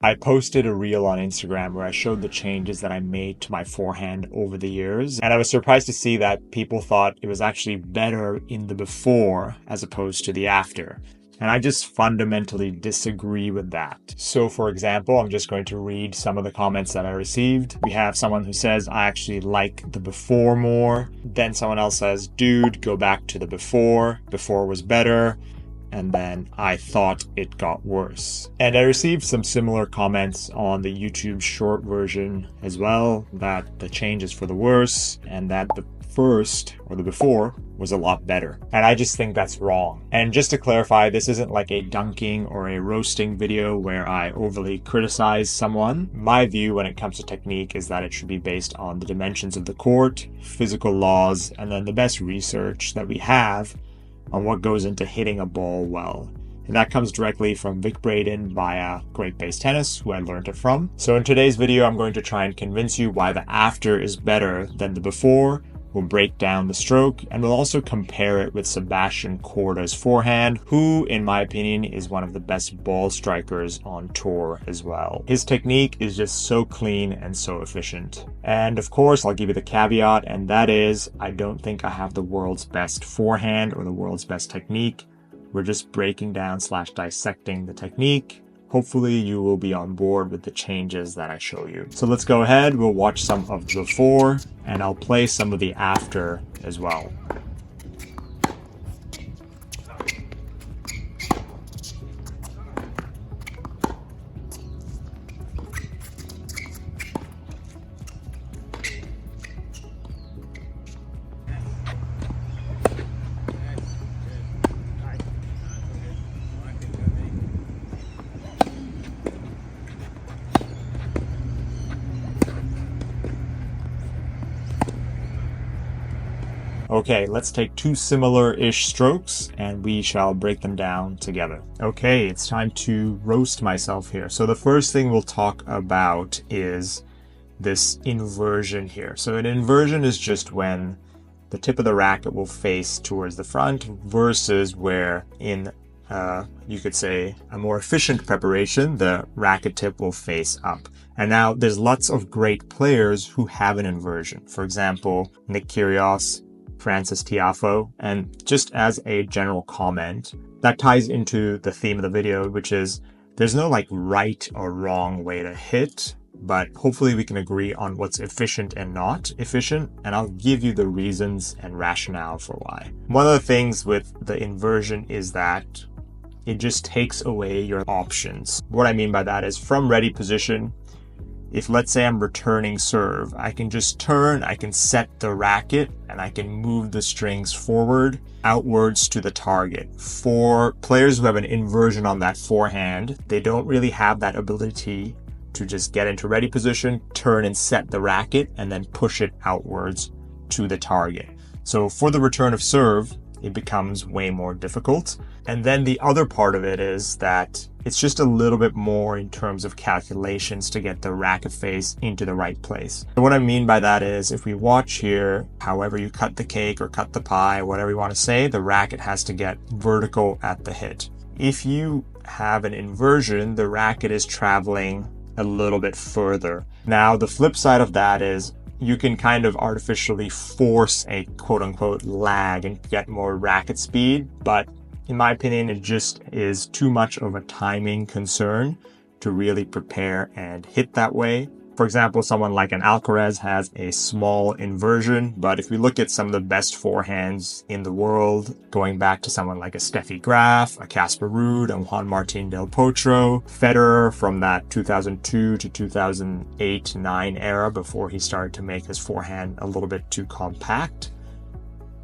I posted a reel on Instagram where I showed the changes that I made to my forehand over the years, and I was surprised to see that people thought it was actually better in the before as opposed to the after. And I just fundamentally disagree with that. So for example, I'm just going to read some of the comments that I received. We have someone who says, I actually like the before more. Then someone else says, dude, go back to the before. Before was better. And then I thought it got worse. And I received some similar comments on the YouTube short version as well, that the change is for the worse and that the first or the before was a lot better. And I just think that's wrong. And just to clarify, this isn't like a dunking or a roasting video where I overly criticize someone. My view when it comes to technique is that it should be based on the dimensions of the court, physical laws, and then the best research that we have on what goes into hitting a ball well. And that comes directly from Vic Braden via Great Base Tennis, who I learned it from. So in today's video, I'm going to try and convince you why the after is better than the before. We'll break down the stroke, and we'll also compare it with Sebastian Korda's forehand, who, in my opinion, is one of the best ball strikers on tour as well. His technique is just so clean and so efficient. And of course, I'll give you the caveat, and that is, I don't think I have the world's best forehand or the world's best technique. We're just breaking down / dissecting the technique. Hopefully you will be on board with the changes that I show you. So let's go ahead, we'll watch some of the before, and I'll play some of the after as well. Okay, let's take two similar-ish strokes and we shall break them down together. Okay, it's time to roast myself here. So the first thing we'll talk about is this inversion here. So an inversion is just when the tip of the racket will face towards the front versus where in, you could say, a more efficient preparation, the racket tip will face up. And now there's lots of great players who have an inversion. For example, Nick Kyrgios, Francis Tiafoe, and just as a general comment, that ties into the theme of the video, which is there's no like right or wrong way to hit, but hopefully we can agree on what's efficient and not efficient, and I'll give you the reasons and rationale for why. One of the things with the inversion is that it just takes away your options. What I mean by that is from ready position, if let's say I'm returning serve, I can just turn, I can set the racket, and I can move the strings forward, outwards to the target. For players who have an inversion on that forehand, they don't really have that ability to just get into ready position, turn and set the racket, and then push it outwards to the target. So for the return of serve, it becomes way more difficult. And then the other part of it is that it's just a little bit more in terms of calculations to get the racket face into the right place. So what I mean by that is if we watch here, however you cut the cake or cut the pie, whatever you want to say, the racket has to get vertical at the hit. If you have an inversion, the racket is traveling a little bit further. Now, the flip side of that is you can kind of artificially force a quote-unquote lag and get more racket speed, but in my opinion, it just is too much of a timing concern to really prepare and hit that way. For example, someone like an Alcaraz has a small inversion, but if we look at some of the best forehands in the world, going back to someone like a Steffi Graf, a Casper Ruud, and Juan Martín del Potro, Federer from that 2002 to 2008-9 era before he started to make his forehand a little bit too compact.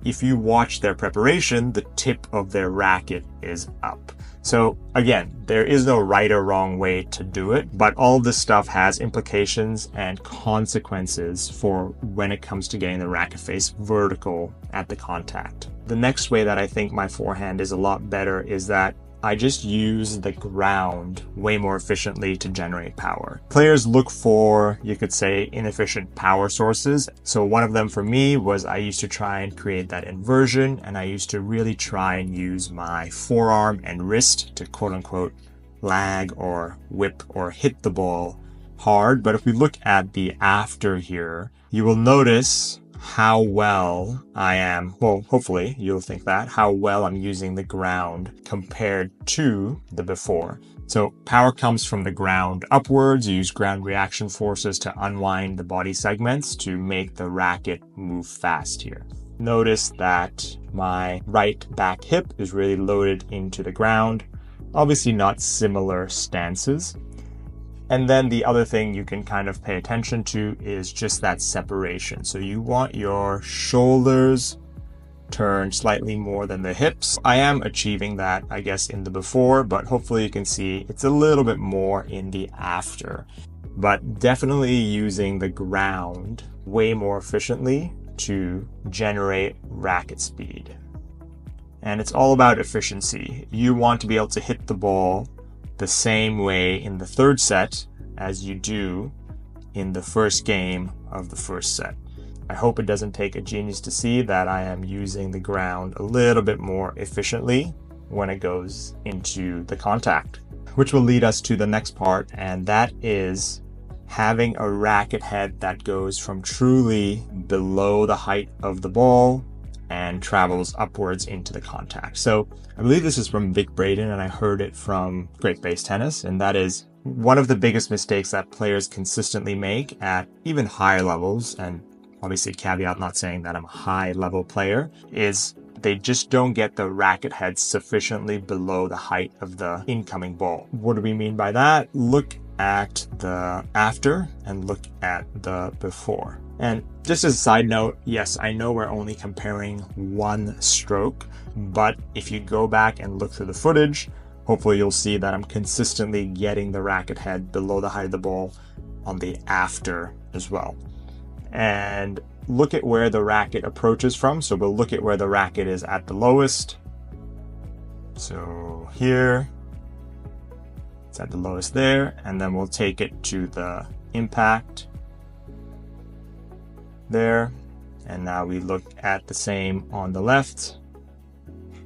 If you watch their preparation, the tip of their racket is up. So again, there is no right or wrong way to do it, but all of this stuff has implications and consequences for when it comes to getting the racket face vertical at the contact. The next way that I think my forehand is a lot better is that I just use the ground way more efficiently to generate power. Players look for, you could say, inefficient power sources. So one of them for me was I used to try and create that inversion, and I used to really try and use my forearm and wrist to quote unquote lag or whip or hit the ball hard. But if we look at the after here, you will notice how well I am, well, hopefully you'll think that, how well I'm using the ground compared to the before. So power comes from the ground upwards. You use ground reaction forces to unwind the body segments to make the racket move fast here. Notice that my right back hip is really loaded into the ground. Obviously not similar stances. And then the other thing you can kind of pay attention to is just that separation. So you want your shoulders turned slightly more than the hips. I am achieving that, I guess, in the before, but hopefully you can see it's a little bit more in the after. But definitely using the ground way more efficiently to generate racket speed. And it's all about efficiency. You want to be able to hit the ball the same way in the third set as you do in the first game of the first set. I hope it doesn't take a genius to see that I am using the ground a little bit more efficiently when it goes into the contact, which will lead us to the next part, and that is having a racket head that goes from truly below the height of the ball and travels upwards into the contact. So I believe this is from Vic Braden, and I heard it from Great Base Tennis, and that is one of the biggest mistakes that players consistently make at even higher levels, and obviously caveat not saying that I'm a high level player, is they just don't get the racket head sufficiently below the height of the incoming ball. What do we mean by that? Look at the after and look at the before. And just as a side note, yes, I know we're only comparing one stroke, but if you go back and look through the footage, hopefully you'll see that I'm consistently getting the racket head below the height of the ball on the after as well. And look at where the racket approaches from. So we'll look at where the racket is at the lowest. So here, it's at the lowest there, and then we'll take it to the impact there. And now we look at the same on the left.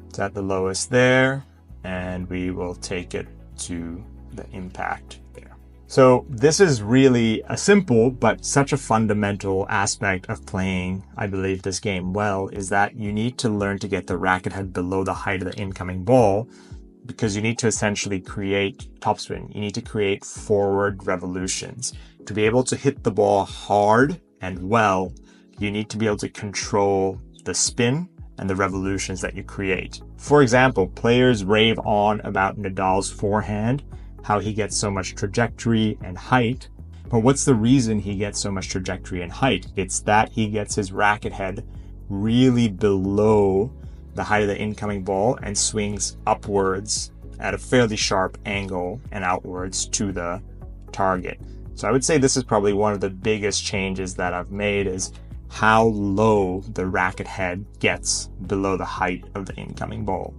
It's at the lowest there, and we will take it to the impact there. So this is really a simple but such a fundamental aspect of playing, I believe, this game well, is that you need to learn to get the racket head below the height of the incoming ball, because you need to essentially create topspin. You need to create forward revolutions. To be able to hit the ball hard and well, you need to be able to control the spin and the revolutions that you create. For example, players rave on about Nadal's forehand, how he gets so much trajectory and height. But what's the reason he gets so much trajectory and height? It's that he gets his racket head really below the height of the incoming ball and swings upwards at a fairly sharp angle and outwards to the target. So I would say this is probably one of the biggest changes that I've made, is how low the racket head gets below the height of the incoming ball.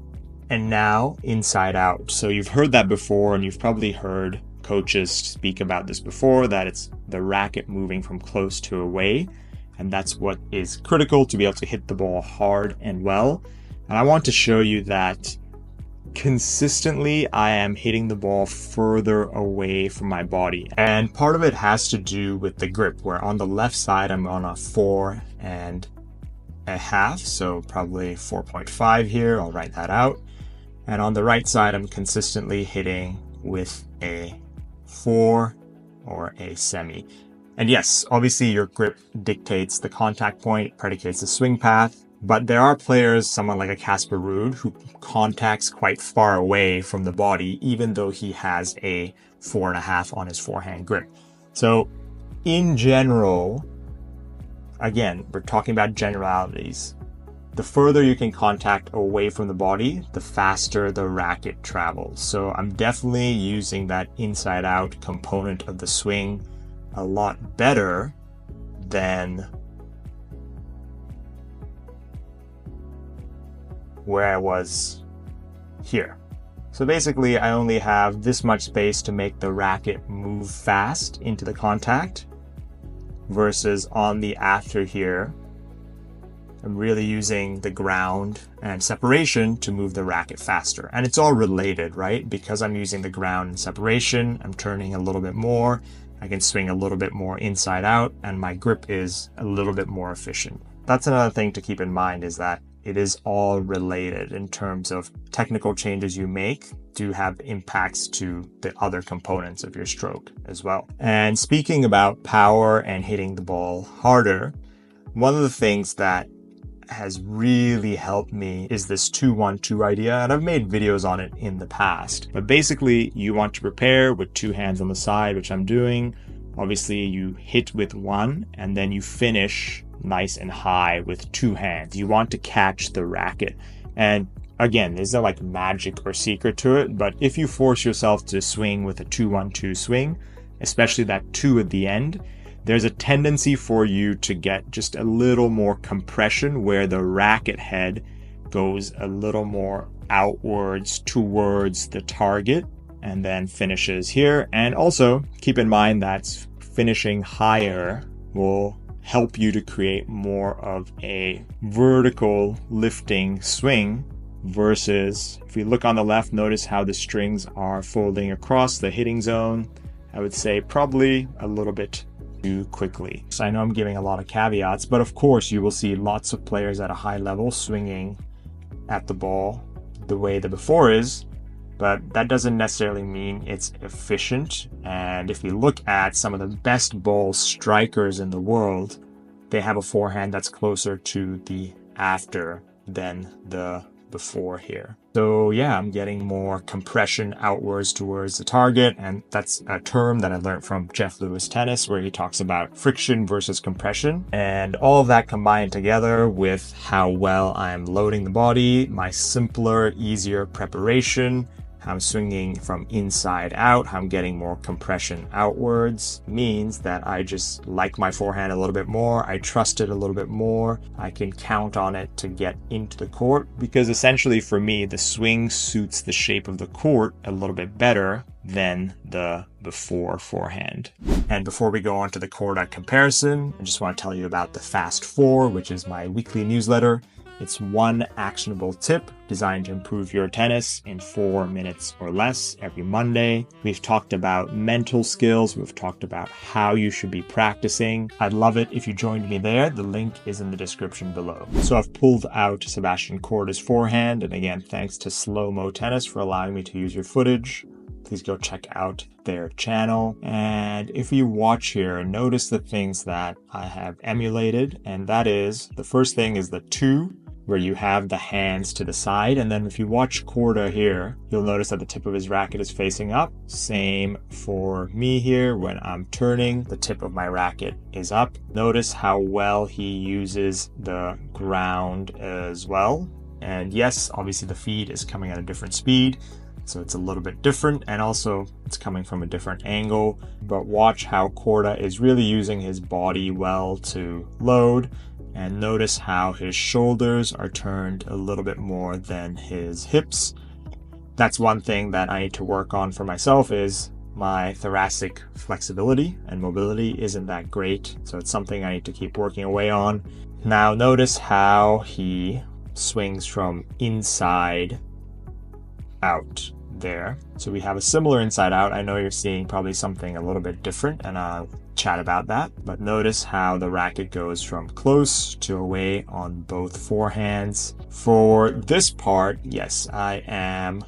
And now inside out. So you've heard that before, and you've probably heard coaches speak about this before, that it's the racket moving from close to away. And that's what is critical to be able to hit the ball hard and well. And I want to show you that consistently I am hitting the ball further away from my body. And part of it has to do with the grip, where on the left side I'm on a 4.5, so probably 4.5 here. I'll write that out. And on the right side, I'm consistently hitting with a 4 or a semi. And yes, obviously your grip dictates the contact point, predicates the swing path. But there are players, someone like a Casper Ruud, who contacts quite far away from the body, even though he has a 4.5 on his forehand grip. So in general, again, we're talking about generalities. The further you can contact away from the body, the faster the racket travels. So I'm definitely using that inside out component of the swing a lot better than where I was here. So basically I only have this much space to make the racket move fast into the contact, versus on the after here, I'm really using the ground and separation to move the racket faster. And it's all related, right? Because I'm using the ground and separation, I'm turning a little bit more. I can swing a little bit more inside out, and my grip is a little bit more efficient. That's another thing to keep in mind, is that it is all related in terms of technical changes you make do have impacts to the other components of your stroke as well. And speaking about power and hitting the ball harder, one of the things that has really helped me is this 2-1-2 idea, and I've made videos on it in the past. But basically, you want to prepare with 2 hands on the side, which I'm doing. Obviously, you hit with 1, and then you finish nice and high with 2 hands. You want to catch the racket. And again, there's no like magic or secret to it, but if you force yourself to swing with a 2-1-2 swing, especially that 2 at the end, there's a tendency for you to get just a little more compression where the racket head goes a little more outwards towards the target and then finishes here. And also keep in mind that finishing higher will help you to create more of a vertical lifting swing versus, if we look on the left, notice how the strings are folding across the hitting zone. I would say probably a little bit too quickly. So I know I'm giving a lot of caveats, but of course you will see lots of players at a high level swinging at the ball the way the before is, but that doesn't necessarily mean it's efficient. And if you look at some of the best ball strikers in the world, they have a forehand that's closer to the after than the before here. So yeah, I'm getting more compression outwards towards the target, and that's a term that I learned from Jeff Lewis Tennis, where he talks about friction versus compression, and all of that combined together with how well I'm loading the body, my simpler, easier preparation, how I'm swinging from inside out, how I'm getting more compression outwards, means that I just like my forehand a little bit more. I trust it a little bit more. I can count on it to get into the court, because essentially for me, the swing suits the shape of the court a little bit better than the before forehand. And before we go on to the Korda comparison, I just want to tell you about the Fast 4, which is my weekly newsletter. It's one actionable tip designed to improve your tennis in 4 minutes or less every Monday. We've talked about mental skills. We've talked about how you should be practicing. I'd love it if you joined me there. The link is in the description below. So I've pulled out Sebastian Korda's forehand. And again, thanks to Slow Mo Tennis for allowing me to use your footage. Please go check out their channel. And if you watch here, notice the things that I have emulated. And that is, the first thing is the 2, where you have the hands to the side. And then if you watch Korda here, you'll notice that the tip of his racket is facing up. Same for me here. When I'm turning, the tip of my racket is up. Notice how well he uses the ground as well. And yes, obviously the feed is coming at a different speed, so it's a little bit different, and also it's coming from a different angle. But watch how Korda is really using his body well to load. And notice how his shoulders are turned a little bit more than his hips. That's one thing that I need to work on for myself, is my thoracic flexibility and mobility isn't that great. So it's something I need to keep working away on. Now notice how he swings from inside out there. So we have a similar inside out. I know you're seeing probably something a little bit different, and I'll chat about that. But notice how the racket goes from close to away on both forehands. For this part, yes, I am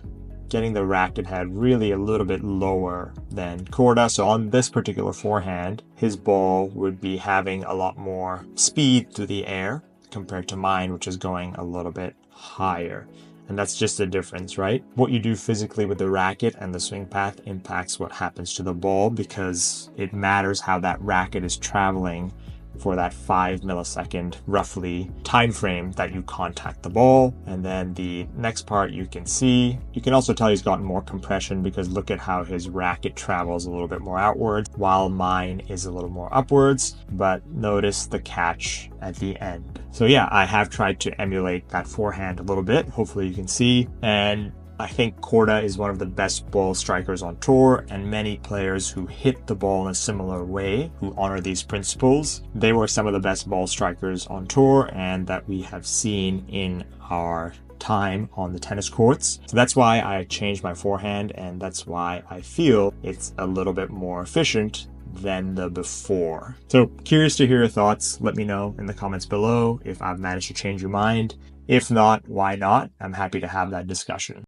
getting the racket head really a little bit lower than Korda. So on this particular forehand, his ball would be having a lot more speed through the air compared to mine, which is going a little bit higher. And that's just the difference, right? What you do physically with the racket and the swing path impacts what happens to the ball, because it matters how that racket is traveling for that 5 millisecond roughly time frame that you contact the ball. And then the next part you can see, you can also tell he's gotten more compression, because look at how his racket travels a little bit more outwards while mine is a little more upwards. But notice the catch at the end. So yeah, I have tried to emulate that forehand a little bit. Hopefully you can see. And I think Korda is one of the best ball strikers on tour, and many players who hit the ball in a similar way, who honor these principles, they were some of the best ball strikers on tour and that we have seen in our time on the tennis courts. So that's why I changed my forehand, and that's why I feel it's a little bit more efficient than the before. So curious to hear your thoughts. Let me know in the comments below if I've managed to change your mind. If not, why not? I'm happy to have that discussion.